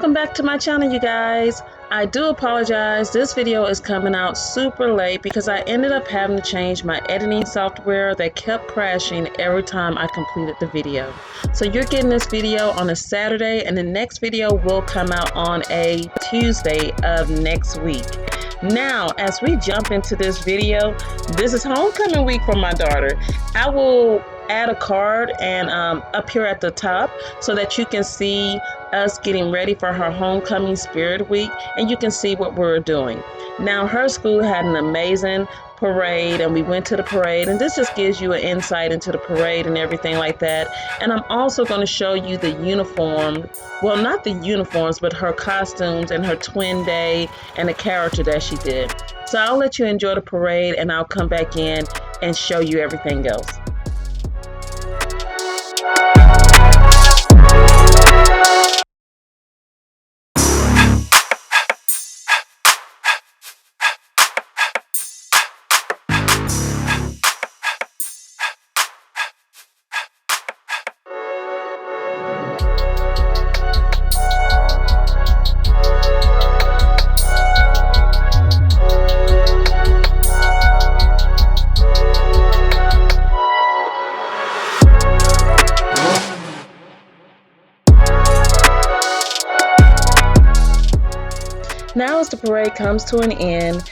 Welcome back to my channel, you guys. I do apologize. This video is coming out super late because I ended up having to change my editing software that kept crashing every time I completed the video. So you're getting this video on a Saturday, and the next video will come out on a Tuesday of next week. Now, as we jump into this video, this is homecoming week for my daughter. I will add a card and up here at the top so that you can see us getting ready for her homecoming spirit week, and you can see what we're doing. Now, her school had an amazing parade, and we went to the parade, and this just gives you an insight into the parade and everything like that. And I'm also going to show you the uniform, well, not the uniforms, but her costumes and her twin day and the character that she did. So I'll let you enjoy the parade, and I'll come back in and show you everything else. Now as the parade comes to an end,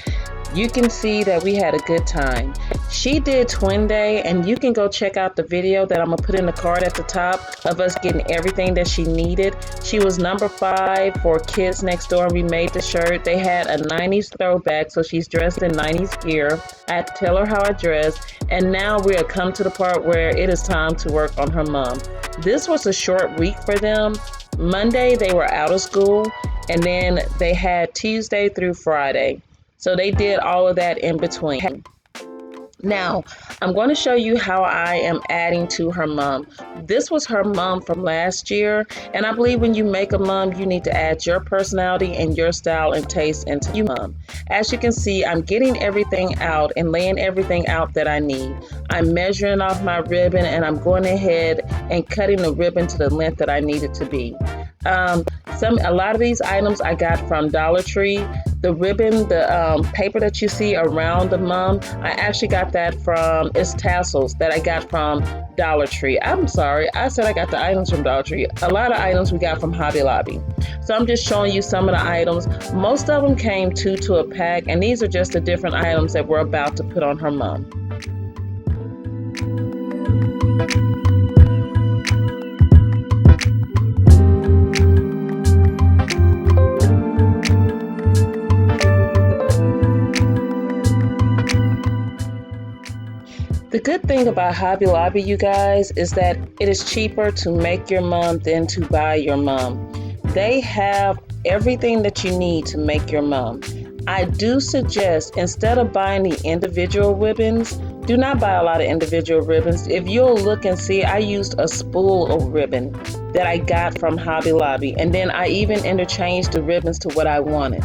you can see that we had a good time. She did twin day, and you can go check out the video that I'm gonna put in the card at the top of us getting everything that she needed. She was number 5 for Kids Next Door, and we made the shirt. They had a 90s throwback, so she's dressed in 90s gear. I had to tell her how I dress, and now we have come to the part where it is time to work on her mom. This was a short week for them. Monday they were out of school, and then they had Tuesday through Friday. So they did all of that in between. Now, I'm going to show you how I am adding to her mom. This was her mom from last year, and I believe when you make a mom, you need to add your personality and your style and taste into your mom. As you can see, I'm getting everything out and laying everything out that I need. I'm measuring off my ribbon, and I'm going ahead and cutting the ribbon to the length that I need it to be. A lot of these items I got from Dollar Tree. The ribbon, the paper that you see around the mom, I actually got that from, it's tassels that I got from Dollar Tree. I'm sorry, I said I got the items from Dollar Tree. A lot of items we got from Hobby Lobby. So I'm just showing you some of the items. Most of them came two to a pack, and these are just the different items that we're about to put on her mom. The good thing about Hobby Lobby, you guys, is that it is cheaper to make your mom than to buy your mom. They have everything that you need to make your mom. I do suggest, instead of buying the individual ribbons, do not buy a lot of individual ribbons. If you'll look and see, I used a spool of ribbon that I got from Hobby Lobby, and then I even interchanged the ribbons to what I wanted.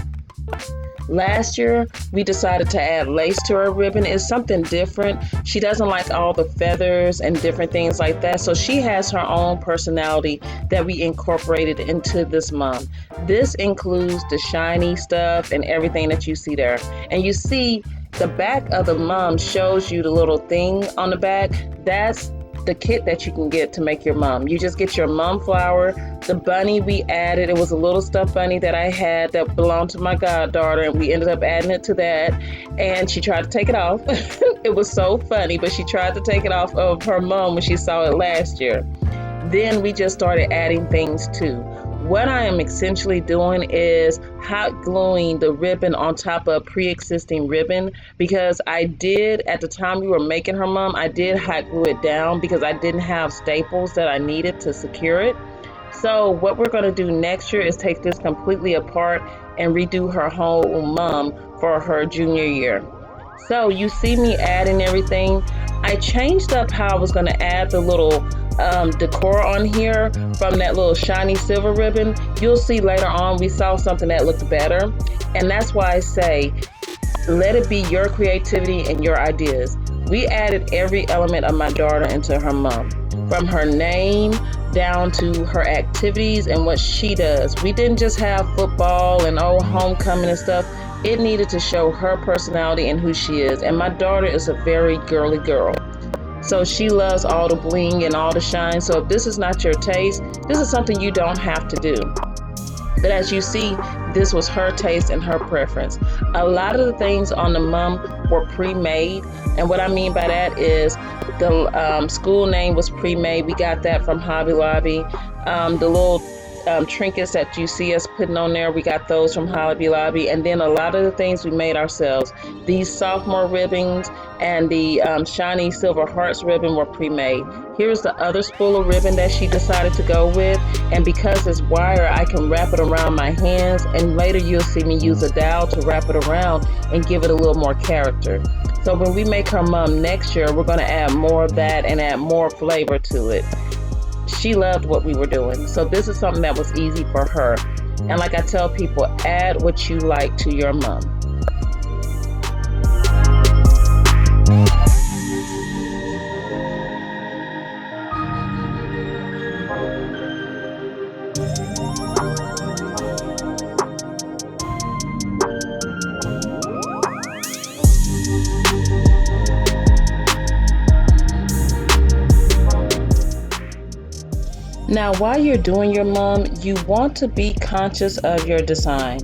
Last year, we decided to add lace to her ribbon. It's something different. She doesn't like all the feathers and different things like that. So she has her own personality that we incorporated into this mom. This includes the shiny stuff and everything that you see there. And you see the back of the mom shows you the little thing on the back. That's the kit that you can get to make your mom. You just get your mom flower. The bunny we added, it was a little stuffed bunny that I had that belonged to my goddaughter, and we ended up adding it to that, and she tried to take it off. It was so funny, but she tried to take it off of her mom when she saw it last year. Then we just started adding things too. What I am essentially doing is hot gluing the ribbon on top of pre-existing ribbon, because I did, at the time we were making her mom, I did hot glue it down because I didn't have staples that I needed to secure it. So what we're going to do next year is take this completely apart and redo her whole mom for her junior year. So you see me adding everything. I changed up how I was going to add the little decor on here from that little shiny silver ribbon. You'll see later on we saw something that looked better, and that's why I say let it be your creativity and your ideas. We added every element of my daughter into her mom, from her name down to her activities and what she does. We didn't just have football and homecoming and stuff. It needed to show her personality and who she is. And my daughter is a very girly girl. So she loves all the bling and all the shine. So if this is not your taste, this is something you don't have to do. But as you see, this was her taste and her preference. A lot of the things on the mum were pre-made. And what I mean by that is the school name was pre-made. We got that from Hobby Lobby. The little trinkets that you see us putting on there, we got those from Hobby Lobby. And then a lot of the things we made ourselves. These sophomore ribbons and the shiny silver hearts ribbon were pre-made. Here's the other spool of ribbon that she decided to go with, and because it's wire, I can wrap it around my hands, and later you'll see me use a dowel to wrap it around and give it a little more character. So when we make her mum next year, we're going to add more of that and add more flavor to it. She loved what we were doing, so this is something that was easy for her. And like I tell people, add what you like to your mum. Now, while you're doing your mum, you want to be conscious of your design.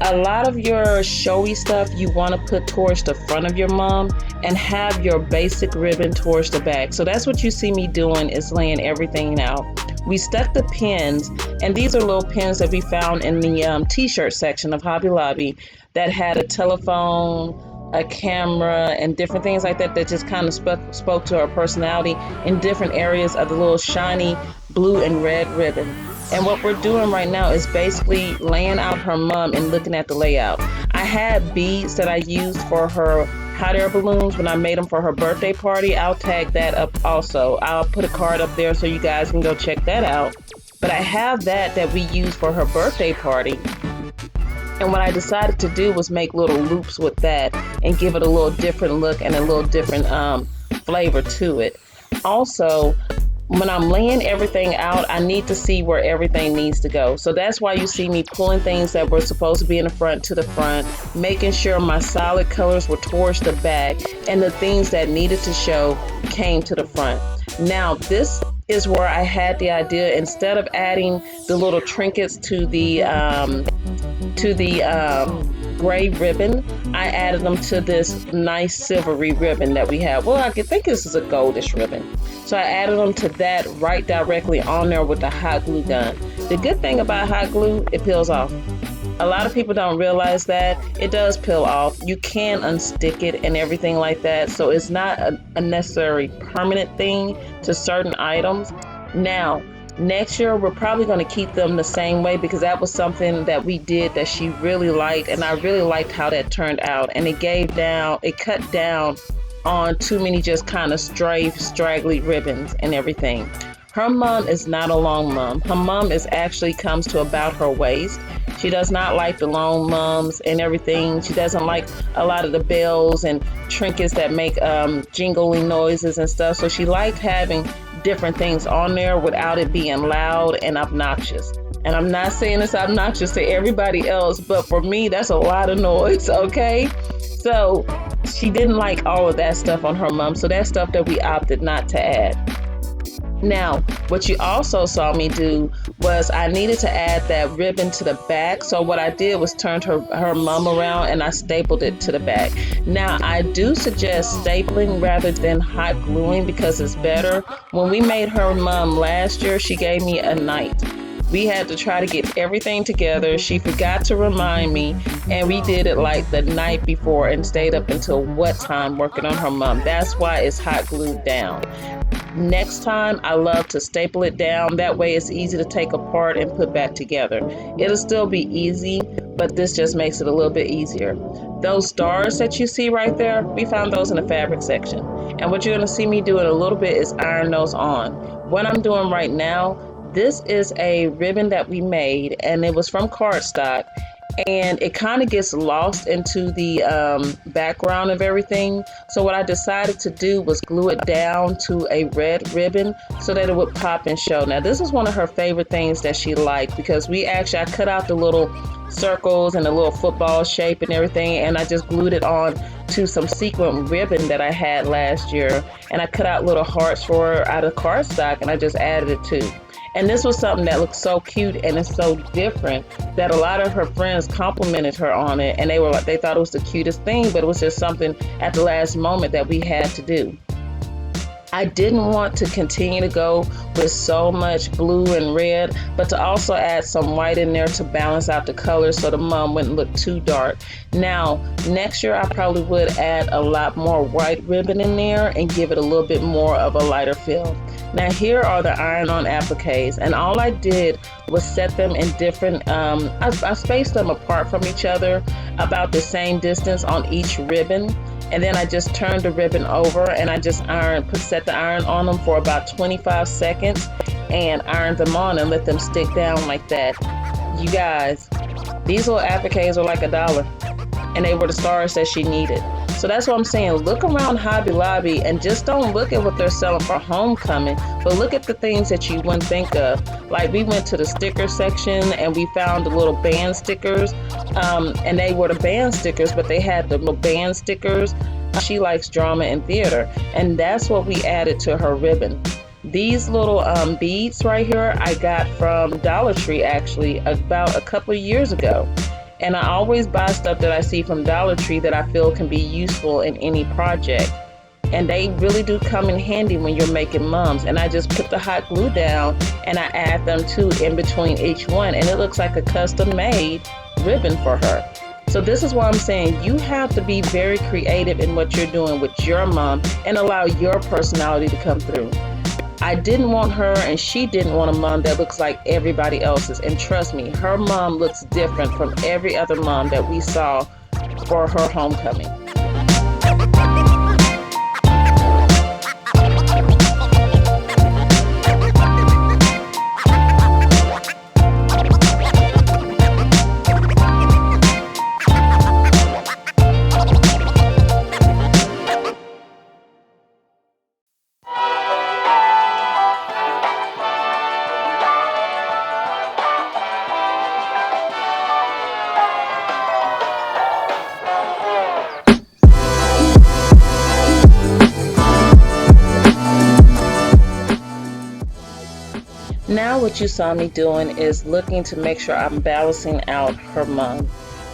A lot of your showy stuff you want to put towards the front of your mum and have your basic ribbon towards the back. So that's what you see me doing, is laying everything out. We stuck the pins, and these are little pins that we found in the t-shirt section of Hobby Lobby that had a telephone, a camera, and different things like that just kind of spoke to her personality in different areas of the little shiny blue and red ribbon. And what we're doing right now is basically laying out her mum and looking at the layout. I had beads that I used for her hot air balloons when I made them for her birthday party. I'll tag that up also. I'll put a card up there so you guys can go check that out. But I have that we used for her birthday party. And what I decided to do was make little loops with that and give it a little different look and a little different flavor to it. Also, when I'm laying everything out, I need to see where everything needs to go. So that's why you see me pulling things that were supposed to be in the front to the front, making sure my solid colors were towards the back, and the things that needed to show came to the front. Now, this is where I had the idea, instead of adding the little trinkets to the gray ribbon, I added them to this nice silvery ribbon that we have. Well, I could think this is a goldish ribbon. So I added them to that right directly on there with the hot glue gun. The good thing about hot glue, it peels off. A lot of people don't realize that. It does peel off. You can unstick it and everything like that. So it's not a necessary permanent thing to certain items. Now, next year, we're probably going to keep them the same way because that was something that we did that she really liked, and I really liked how that turned out. And it cut down on too many just kind of straggly ribbons and everything. Her mum is not a long mum. Her mum actually comes to about her waist. She does not like the long mums and everything. She doesn't like a lot of the bells and trinkets that make jingling noises and stuff. So she liked having different things on there without it being loud and obnoxious. And I'm not saying it's obnoxious to everybody else, but for me, that's a lot of noise, okay? So she didn't like all of that stuff on her mum. So that's stuff that we opted not to add. Now, what you also saw me do was I needed to add that ribbon to the back. So what I did was turned her mum around and I stapled it to the back. Now, I do suggest stapling rather than hot gluing because it's better. When we made her mum last year, she gave me a night. We had to try to get everything together. She forgot to remind me, and we did it like the night before and stayed up until what time working on her mum. That's why it's hot glued down. Next time, I love to staple it down. That way it's easy to take apart and put back together. It'll still be easy, but this just makes it a little bit easier. Those stars that you see right there, we found those in the fabric section. And what you're going to see me do in a little bit is iron those on. What I'm doing right now, this is a ribbon that we made, and it was from cardstock. and it kind of gets lost into the background of everything. So what I decided to do was glue it down to a red ribbon so that it would pop and show. Now this is one of her favorite things that she liked, because I cut out the little circles and the little football shape and everything, and I just glued it on to some sequin ribbon that I had last year, and I cut out little hearts for her out of cardstock, and I just added it too. And this was something that looked so cute and it's so different that a lot of her friends complimented her on it, and they thought it was the cutest thing, but it was just something at the last moment that we had to do. I didn't want to continue to go with so much blue and red, but to also add some white in there to balance out the colors so the mom wouldn't look too dark. Now, next year I probably would add a lot more white ribbon in there and give it a little bit more of a lighter feel. Now here are the iron-on appliques, and all I did was set them in different, I spaced them apart from each other about the same distance on each ribbon. And then I just turned the ribbon over and I just set the iron on them for about 25 seconds and ironed them on and let them stick down like that. You guys, these little appliques are like $1, and they were the stars that she needed. So that's what I'm saying. Look around Hobby Lobby and just don't look at what they're selling for homecoming, but look at the things that you wouldn't think of. Like, we went to the sticker section and we found the little band stickers, and they were the band stickers, but they had the little band stickers. She likes drama and theater, and that's what we added to her ribbon. These little beads right here I got from Dollar Tree actually about a couple of years ago. And I always buy stuff that I see from Dollar Tree that I feel can be useful in any project. And they really do come in handy when you're making mums. And I just put the hot glue down and I add them too in between each one. And it looks like a custom made ribbon for her. So this is why I'm saying you have to be very creative in what you're doing with your mom and allow your personality to come through. I didn't want her, and she didn't want a mom that looks like everybody else's. And trust me, her mom looks different from every other mom that we saw for her homecoming. Now what you saw me doing is looking to make sure I'm balancing out her mom.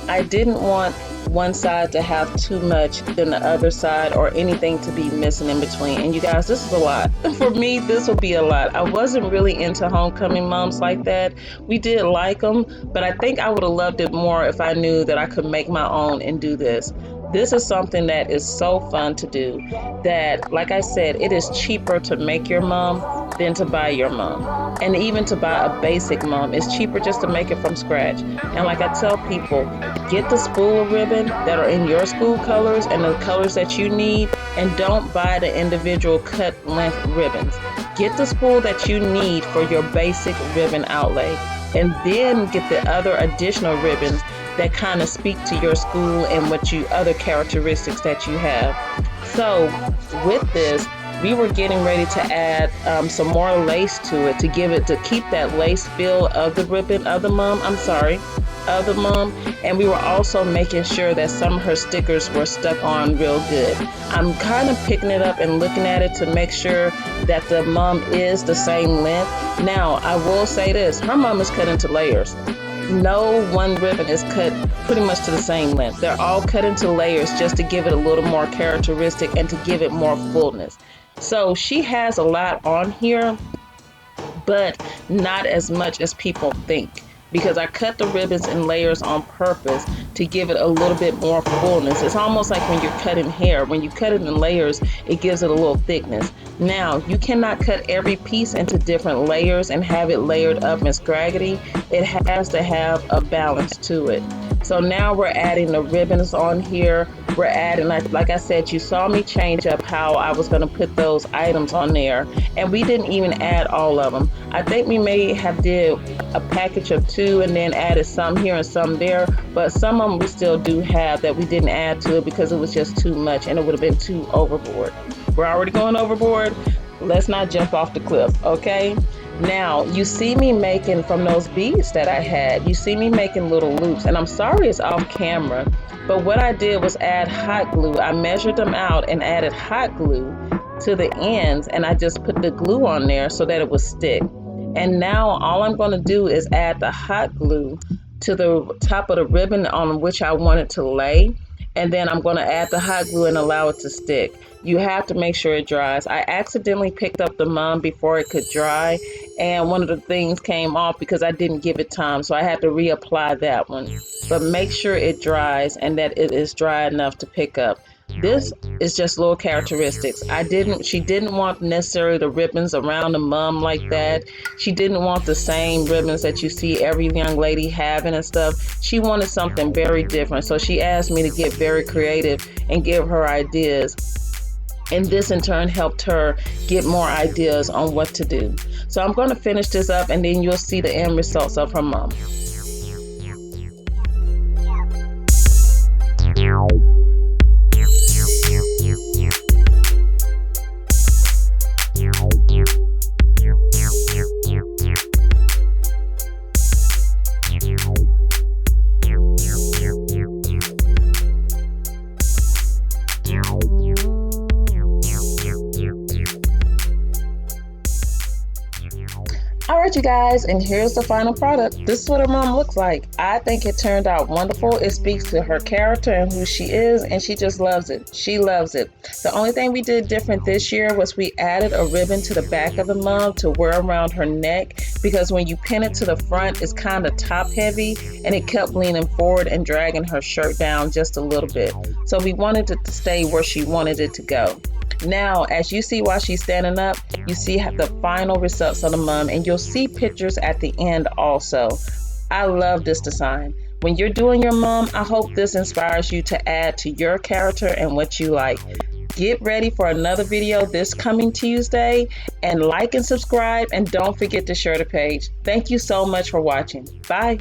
I didn't want one side to have too much than the other side, or anything to be missing in between. And you guys, this is a lot. For me, this will be a lot. I wasn't really into homecoming moms like that. We did like them, but I think I would have loved it more if I knew that I could make my own and do this. This is something that is so fun to do that, like I said, it is cheaper to make your mom than to buy your mom. And even to buy a basic mom, it's cheaper just to make it from scratch. And like I tell people, get the spool of ribbon that are in your school colors and the colors that you need, and don't buy the individual cut length ribbons. Get the spool that you need for your basic ribbon outlay, and then get the other additional ribbons that kind of speak to your school and other characteristics that you have. So with this, we were getting ready to add some more lace to it to keep that lace feel of the ribbon of the mom. And we were also making sure that some of her stickers were stuck on real good. I'm kind of picking it up and looking at it to make sure that the mom is the same length. Now, I will say this, her mom is cut into layers. No one ribbon is cut pretty much to the same length. They're all cut into layers just to give it a little more characteristic and to give it more fullness. So she has a lot on here, but not as much as people think, because I cut the ribbons in layers on purpose to give it a little bit more fullness. It's almost like when you're cutting hair. When you cut it in layers, it gives it a little thickness. Now, you cannot cut every piece into different layers and have it layered up and scraggly. It has to have a balance to it. So now we're adding the ribbons on here. We're adding, like I said, you saw me change up how I was going to put those items on there, and we didn't even add all of them. I think we may have did a package of 2 and then added some here and some there, but some of them we still do have that we didn't add to it because it was just too much and it would have been too overboard. We're already going overboard. Let's not jump off the cliff, okay? Now, you see me making, from those beads that I had, you see me making little loops, and I'm sorry it's off camera, but what I did was add hot glue. I measured them out and added hot glue to the ends, and I just put the glue on there so that it would stick. And now all I'm going to do is add the hot glue to the top of the ribbon on which I want it to lay, and then I'm going to add the hot glue and allow it to stick. You have to make sure it dries. I accidentally picked up the mum before it could dry, and one of the things came off because I didn't give it time, so I had to reapply that one. But make sure it dries and that it is dry enough to pick up. This is just little characteristics. She didn't want necessarily the ribbons around the mum like that. She didn't want the same ribbons that you see every young lady having and stuff. She wanted something very different. So she asked me to get very creative and give her ideas. And this in turn helped her get more ideas on what to do. So I'm going to finish this up and then you'll see the end results of her mum. All right, you guys, and here's the final product. This is what her mom looks like. I think it turned out wonderful. It speaks to her character and who she is, and she just loves it. She loves it. The only thing we did different this year was we added a ribbon to the back of the mom to wear around her neck, because when you pin it to the front, it's kind of top heavy, and it kept leaning forward and dragging her shirt down just a little bit. So we wanted it to stay where she wanted it to go. Now, as you see while she's standing up, you see the final results of the mum, and you'll see pictures at the end also. I love this design. When you're doing your mum, I hope this inspires you to add to your character and what you like. Get ready for another video this coming Tuesday, and like and subscribe, and don't forget to share the page. Thank you so much for watching. Bye.